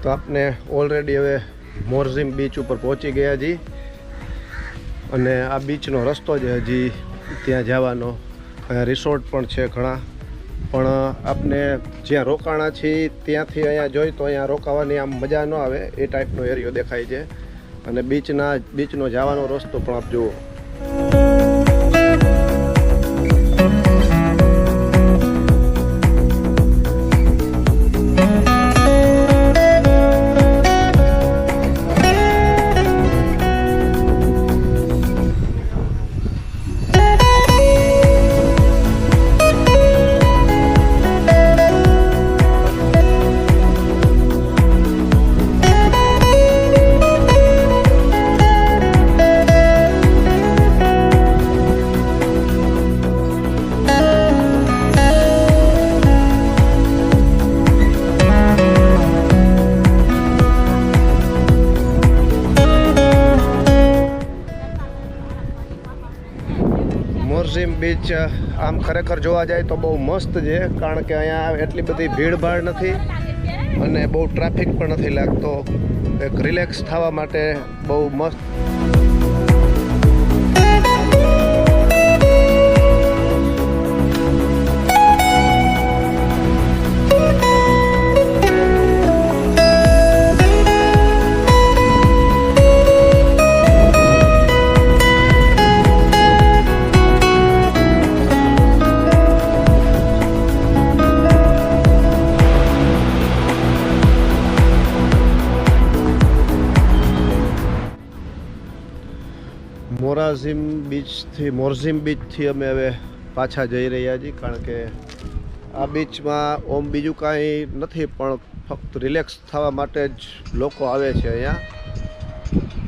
તો આપણે ઓલરેડી હવે મોરજીમ બીચ ઉપર પહોંચી ગયા જી અને આ બીચનો રસ્તો જ હજી ત્યાં જવાનો રિસોર્ટ પણ છે ઘણા પણ આપણે જ્યાં રોકાણા છીએ ત્યાંથી અહીંયા જોઈ તો અહીંયા રોકાવાની આમ મજા ન આવે એ ટાઈપનો એરિયો દેખાય છે અને બીચનો જવાનો રસ્તો પણ આપ જુઓ મોરજીમ બીચ આમ ખરેખર જોવા જાય તો બહુ મસ્ત છે કારણ કે અહીંયા એટલી બધી ભીડભાડ નથી અને બહુ ટ્રાફિક પણ નથી લાગતો એક રિલેક્સ થવા માટે બહુ મસ્ત મોરજીમ બીચથી અમે હવે પાછા જઈ રહ્યા છીએ કારણ કે આ બીચમાં ઓમ બીજું કાંઈ નથી પણ ફક્ત રિલેક્સ થવા માટે જ લોકો આવે છે અહીંયા